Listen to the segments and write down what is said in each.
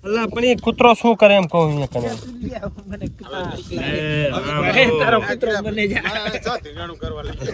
અલ્લા પણ એ કૂતરો શું કરે એમ કહું અહીંયા કને તારો કૂતરો બને જાય કરવા લાગે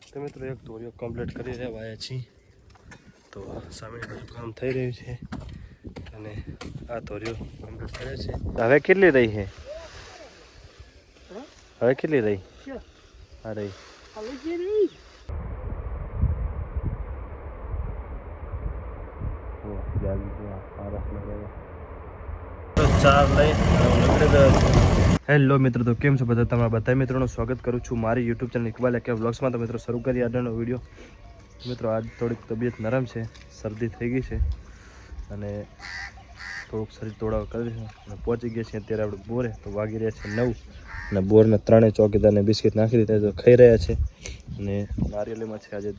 તો મિત્રો એક ધોરીઓ કમ્પ્લીટ કરી રહ્યા છીએ તો સામે બધું કામ થઈ રહ્યું છે અને આ ધોરીઓ કમ્પ્લીટ કરે છે હવે કેટલી રહી છે હવે કેટલી રહી આ રહી હેલો મિત્રો તો કેમ છો બધા તમારા બધા મિત્રોનું સ્વાગત કરું છું મારી યુટ્યુબ ચેનલ ઇકબાલ એકે વ્લોગ્સમાં તો મિત્રો શરૂ કરી આજનો વિડીયો મિત્રો આજ થોડીક તબિયત નરમ છે શરદી થઈ ગઈ છે અને થોડુંક શરીર તોડાવ કરી છે અને પહોંચી ગયા છે અત્યારે આપણે બોરે તો વાગી રહ્યા છે 9 અને બોરના 3 ચોકીદારને બિસ્કિટ નાખી દીધા તો ખાઈ રહ્યા છે અને નારિયેલીમાં છે આજે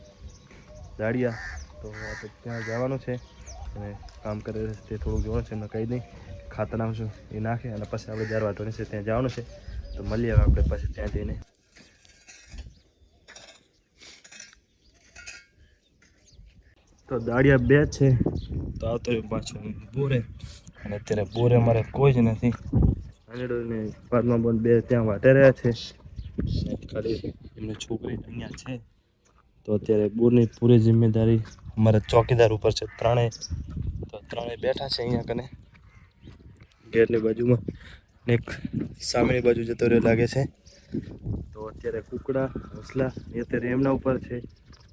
દાડિયા તો આપણે ત્યાં જવાનું છે અને કામ કરી રહ્યા છે તે થોડુંક જોવાનું છે એમને કહી દઈ ખાતર નાખશું એ નાખે અને પછી આપણે જાર વાટવાની છે ત્યાં જવાનું છે તો મળીએ આપણે પછી ત્યાં જઈને તો દાડિયા 2 છે તો આવતો પાછો બોરે અને અત્યારે બોરે અમારે કોઈ જ નથી આંગળીને પાદમાં બંધ 2 ત્યાં વાટે રહ્યા છે ખાલી એમની છોકરી અહીંયા છે તો અત્યારે બોરની પૂરી જિમ્મેદારી અમારા ચોકીદાર ઉપર છે ત્રણેય બેઠા છે અહીંયા કને ગેટની બાજુમાં એક સામેની બાજુ જતો રહ્યો લાગે છે તો અત્યારે કુકડા હસલા એ અત્યારે એમના ઉપર છે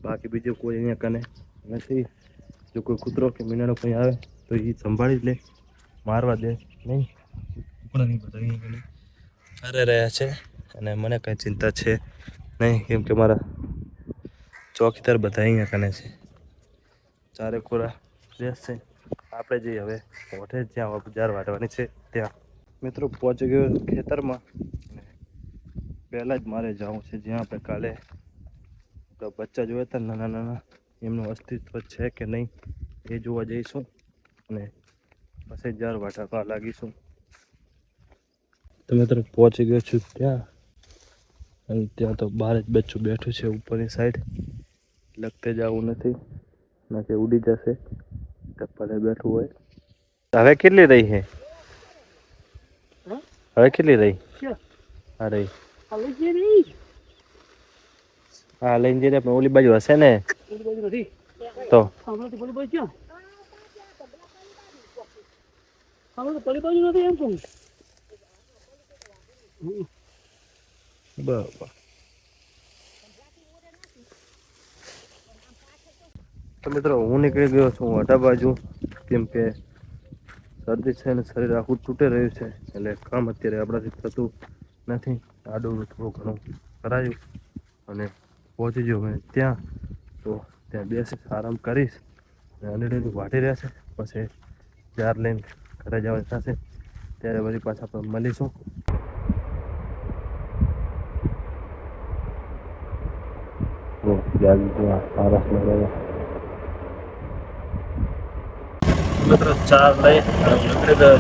બાકી બીજું કોઈ અહીંયા કને નથી જો કોઈ કૂતરો કે મીનાનો કંઈ આવે તો એ સંભાળી જ લે મારવા દે નહીં કુકડા નહીં બધા અહીંયા કને ફરે રહ્યા છે અને મને કંઈ ચિંતા છે નહીં કેમ કે મારા ચોકીદાર બધા અહીંયા કને છે ચારે કોરા રહેશે આપણે જઈએ હવે મોઢે જ્યાં બજાર વાટવાની છે ત્યાં મિત્રો પહોંચી ગયો ખેતરમાં અને પહેલાં જ મારે જવું છે જ્યાં આપણે કાલે બચ્ચા જોયા હતા નાના નાના એમનું અસ્તિત્વ છે કે નહીં એ જોવા જઈશું અને પછી જાર વાટવા લાગીશું તો મિત્રો પહોંચી ગયો છું ત્યાં અને ત્યાં તો બહાર જ બચ્ચું બેઠું છે ઉપરની સાઈડ લગતે જવું નથી ના કે ઉડી જશે ટપ્પલે બેઠું હોય હવે કેટલી રહી છે હવે કેટલી રહી હા રહી હા લઈને જઈને પણ ઓલી બાજુ હશે ને તો બરાબર તો મિત્રો હું નીકળી ગયો છું અડા બાજુ કેમ કે શરદી છે અને શરીર આખું તૂટી રહ્યું છે એટલે કામ અત્યારે આપણાથી થતું નથી આડું થોડું ઘણું કરાયું અને પહોંચી ગયો મેં ત્યાં તો ત્યાં બેસીશ આરામ કરીશ અને વાટી રહ્યા છે પછી જાર લઈને ઘરે જવાનું થશે ત્યારે વળી પાછા આપણે મળીશું મિત્રો ચાર લઈ નીકળી ગયો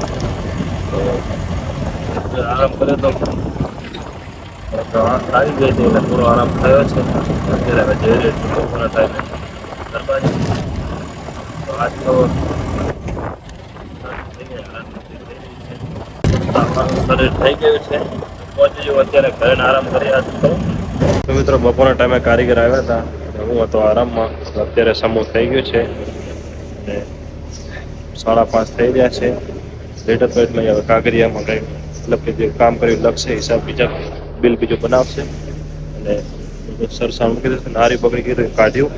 આરામ કર્યો તો આવી ગઈ હતી એટલે પૂરો આરામ થયો છે અત્યારે હવે જઈ રહ્યો છું બપોરના ટાઈમે દરબાજી તો આજ તો શરીર થઈ ગયું છે પહોંચી જવું અત્યારે ઘરે આરામ કરી તો મિત્રો બપોરના ટાઈમે કારીગર આવ્યા હતા હું હતો આરામમાં અત્યારે સમૂહ થઈ ગયું છે અને 5:30 થઈ ગયા છે લેટર તો એટલે હવે કાગરિયામાં કંઈ મતલબ કે જે કામ કર્યું લખશે હિસાબ બીજા બિલ બીજું બનાવશે અને સરસાણ મૂકી દેશે નારી બગડી ગઈ કાઢ્યું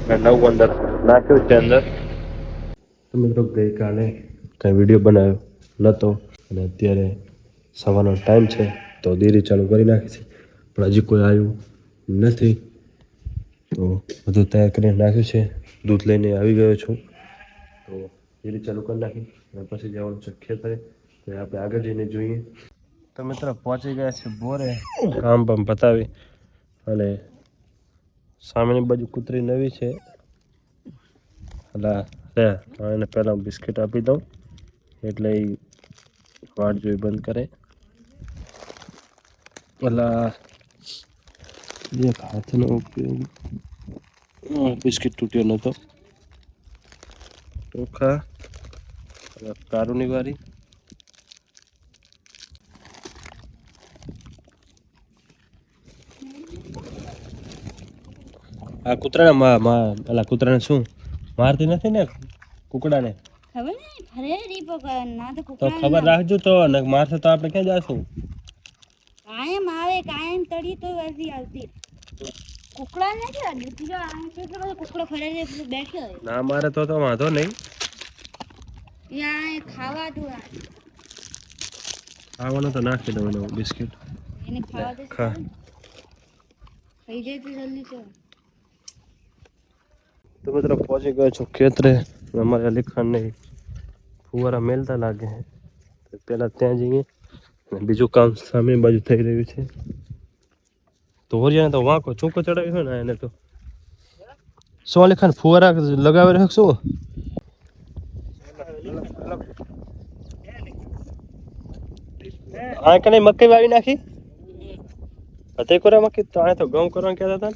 અને નવું અંદર નાખ્યું છે અંદર તો મિત્રો ગઈકાલે કંઈ વિડીયો બનાવ્યો નહોતો અને અત્યારે સવારનો ટાઈમ છે તો દેરી ચાલુ કરી નાખી છે પણ હજી કોઈ આવ્યું નથી તો બધું તૈયાર કરીને નાખ્યું છે દૂધ લઈને આવી ગયો છું તો દેરી ચાલુ કરી નાખી અને પછી જવાનું છે ખેતરે તો આપણે આગળ જઈને જોઈએ તો મિત્રો પહોંચી ગયા છે બોરે કામ પણ પતાવી અને સામેની બાજુ કૂતરી નવી છે એટલે એને પહેલાં બિસ્કિટ આપી દઉં એટલે એ વાટ જોઈ બંધ કરે. પેલા એક હાથનો ઉપયોગ. બિસ્કિટ તૂટ્યો નહોતો. ચોખા કારુની વારી. આ કૂતરાને પેલા કૂતરાને શું મારતી નથી ને કુકડાને? ખબર નહીં ફરે રી પકડ ના તો તો કુકડા ખબર રાખજો તો ને મારશે તો આપણે ક્યાં જાશું? કાયમ આવે કાયમ તડી તો વર્દી આવતી કુકડા નથી આવતી બીજો આ છે કે બધો કુકડો ફરે રે બેઠો હોય ના મારે તો વાંધો નહીં. યા ખાવા દો ખાવાનું તો નાખી દઉં એનું બિસ્કિટ. એને ખાવા દે ખા. ખાઈ જાય તો જલ્દી તો તો મિત્રો પહોંચી ગયો છું ખેતરે. અમારે અલીખાન ને ફુવારા મેલતા લાગે છે. પહેલાં ત્યાં જઈએ અને બીજું કામ સામે બાજુ થઈ રહ્યું છે. ધોરિયાને તો વાંકો ચૂકો ચડાવ્યો હોય ને એને તો શું અલીખાન ફુવારા લગાવી રહ્યો શું? આ કને મકઈ વાવી નાખી તે કોરા મકઈ તો આ તો ઘઉં કરવાનું કહેતા હતા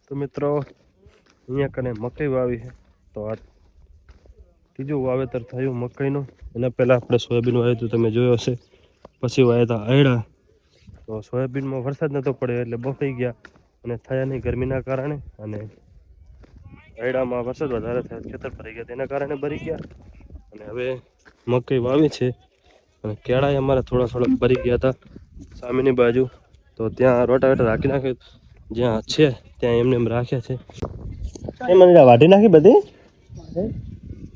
તો મિત્રો અહીંયા કને મકઈ વાવી છે. તો આ ત્રીજું વાવેતર થયું મકઈનું. એના પહેલાં આપણે સોયાબીન વાવ્યું હતું તમે જોયો હશે. પછી વાવ્યા હતા અયડા. તો સોયાબીનમાં વરસાદ નહોતો પડ્યો એટલે બફાઈ ગયા અને થયા નહીં ગરમીના કારણે. અને અયડામાં વરસાદ વધારે થયો ખેતર ભરાઈ ગયા તેના કારણે ભરી ગયા. અને હવે મકઈ વાવી છે અને કેળાએ અમારે થોડા ભરી ગયા હતા સામેની બાજુ. તો ત્યાં રોટાવેટર રાખી નાખ્યું જ્યાં છે ત્યાં એમને એમ રાખ્યા છે. એ મને વાઢી નાખી બધી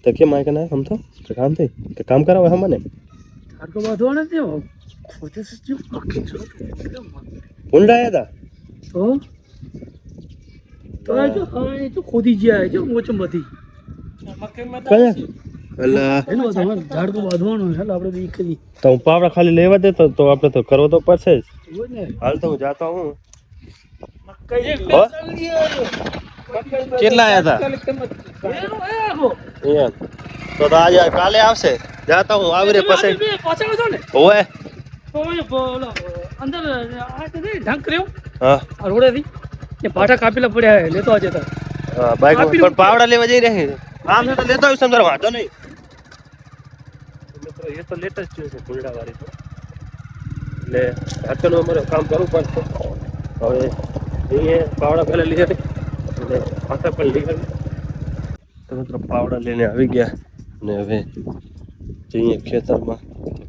તો કેમ આ કે ના આમ તો કામ થઈ કે કામ કરાવે હમને ઊંડા આવ્યા તો ખોદી ગયા છે મોચમ બધી હતા કયા ઝાડ તો બાંધવાનું છે આપણે બી કરી તો હું પાવડા ખાલી લેવા દે તો આપણે તો કરવો તો પડશે જ. હાલ તો હું જાતો હું. કેટલા આવ્યા હતા તો આજે કાલે આવશે. જાતા હું આવી રે પછી ઓય અંદર ઢંક રહ્યો હા રોડેથી એ પાટા કાપેલા પડ્યા લેતો આજે તો બાઈક પણ પાવડા લેવા જઈ રહી આમ તો લેતો આવીશ અંદર વાંધો નહીં. મિત્રો એ તો લેટેસ્ટ છે ફૂલડા વાળી તો એટલે હાથનું અમારે કામ કરવું પડશે. હવે અહીંયા પાવડા પહેલાં લઈ આવી અને પાછા પણ લઈ આવી. તો મિત્રો પાવડા લઈને આવી ગયા અને હવે જઈએ ખેતરમાં.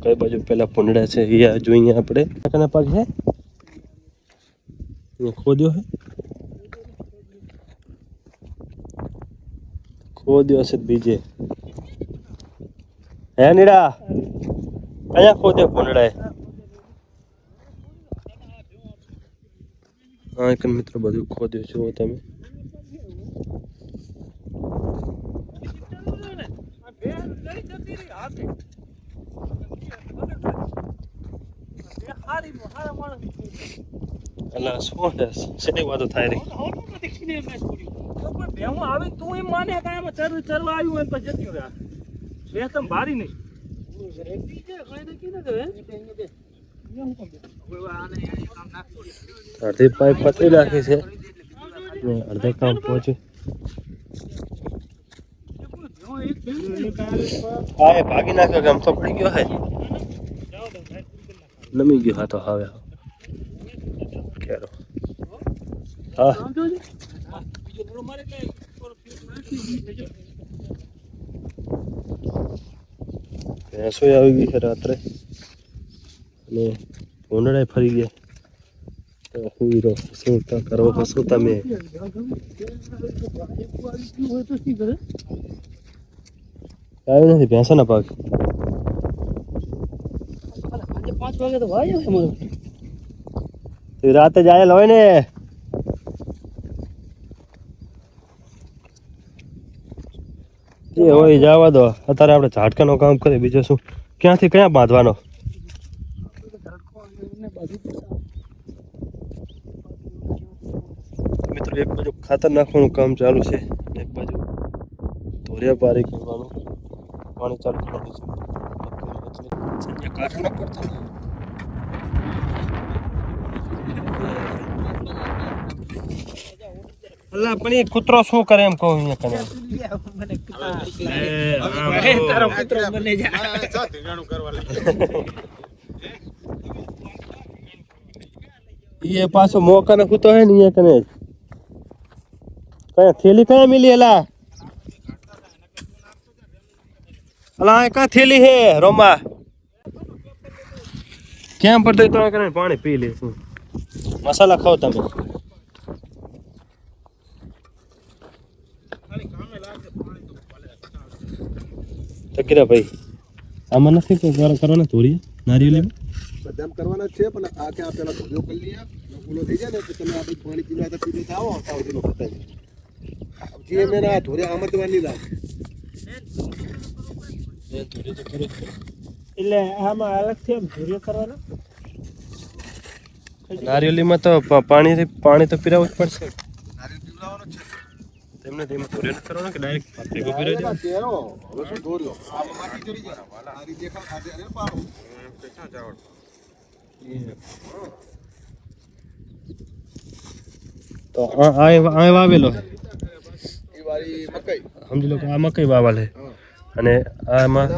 કઈ બાજુ પેલા ભૂંડા છે એ જોઈએ આપણે. કાકાના પાક છે અહીંયા ખોદ્યો છે ખોદ્યો હશે બીજે હે નીડા કયા ખોદ્યો ભૂંડાએ? હા એક મિત્રો બધું ખોદ્યું જુઓ તમે. અલા શું છે શેની વાતો થાય રહી? આવે તું એમ માને કાંઈ આમાં ચરવા આવ્યું હોય પછી જતી રહ્યા બે તમ ભારી નહીં અડધી પાઇપ પતરી નાખી છે ને અડધા કામ પહોંચ્યું. હા એ ભાગી નાખ્યો કે આમ તો પડી ગયો હે નમી ગયો. હા તો હવે કેરો હા ભેંસો આવી ગઈ છે રાત્રે અને ભૂંડળાએ ફરી ગયા. તો હુઈ રહો શું કરો શું તમે? આવ્યું નથી ભેંસાના પાક. 5 વાગે તો ભાઈ અમારો રાતે જાય હોય ને એ હોય જવા દો. અત્યારે આપણે ઝાટકાનું કામ કરીએ બીજું શું. ક્યાંથી ક્યાં બાંધવાનો? મિત્રો એક બાજુ ખાતર નાખવાનું કામ ચાલુ છે, એક બાજુ ધોરિયા પારી કરવાનું પાણી ચાલુ કરવાનું છે. સંજય કાઢો ન પડતો અલ્લા પણ એ કૂતરો શું કરે એમ કહું અહીંયા કને તારો કૂતરો બને જા. મારે ચા ધીંગાણું કરવા લાગે. ये पास मौका न कुतो है नहीं है कने कया थैली कया मिली अला अला का थैली है रोमा क्या पर तो कने पानी पी ले मसाला खाओ તમે તકરા ભાઈ આમાં નથી કોઈ કરવાના ધોરી નારિયેળ બદામ કરવાના છે પણ આ કે આ પેલા ધોયો કરી લઈએ ઓલો થઈ જાય ને તો તમે આપણે પાણી પીવા તો પીને આવો આવતા સુધીનો પતાઈ જે મેં આ ધોરે આમદવાની રાખ એ ધોરી તો કરે એટલે આમાં અલગથી આમ ધોર્યો કરવાનો. નારિયેળીમાં તો પાણી તો પીરાવું જ પડશે નારિયેળ પીવડાવવાનો છે તેમને તેમાં ધોરી નથી કરવાનો કે ડાયરેક્ટ ભેગો પીરાવી દેવાનો? કેરો હવે શું ધોર્યો આ માટી ચડી જાય આ રીતે દેખાવ આજે અરે પાડો ક્યાં જાવ તો આ વાવેલો એ વાળી મકાઈ સમજી લો કે આ મકઈ વાવેલ છે અને આમાં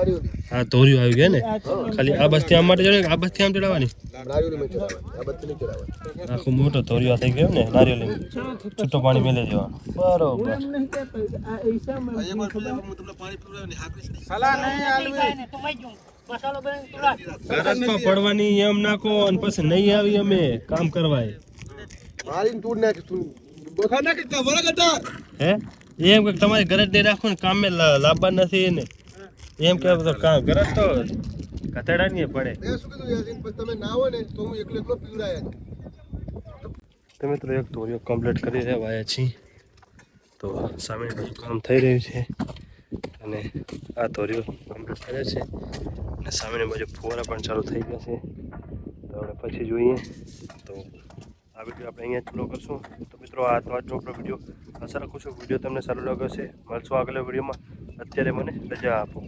આ ધોરિયું આવી ગયા ને ખાલી આ બસથી આમ માટે ચડે આ બસથી આમ ચડાવવાની નારિયેળ મેં ચડાવવાની આ બધી નહીં ચડાવવાની આખો મોટો ધોરિયો થઈ ગયો ને નારિયેળ છૂટો પાણી મેલે દેવાનું બરોબર એમ નહીં કહેતો આ ઈસામાં એક વાર પેલા હું તમને પાણી પીવડાવવાની હાકરી છે સલાહ નહીં આલવી. મસાલો બનાવીને તુલા. ગરજમાં પડવાની એમ નાખો અને પછી નહીં આવી અમે કામ કરવાય મારીને તૂડ નાખ તું બખા નાખ કે વળગ હતા હે એમ કે તમારી ગરજ નહીં રાખો ને કામે લાવવા નથી ને એમ કે તો કામ ગરજ તો કતડા નહીં પડે મેં શું કીધું યાસીન પણ તમે ના હોય ને તો હું એકલો એકલો પીવડાયા તો મિત્રો એક ધોરિયો કમ્પ્લીટ કરી રહ્યા છીએ તો સામે બધું કામ થઈ રહ્યું છે અને આ ધોરિયો કમ્પ્લીટ કરે છે અને સામેની બાજુ ફુવારા પણ ચાલુ થઈ ગયા છે તો આપણે પછી જોઈએ તો આ વિડીયો આપણે અહીંયા જ પૂરો કરશું તો મિત્રો આજનો આપણો વિડીયો આશા રાખું છું વિડીયો તમને સારો લાગ્યો છે મળશું આગલા વિડીયોમાં અત્યારે મને રજા આપો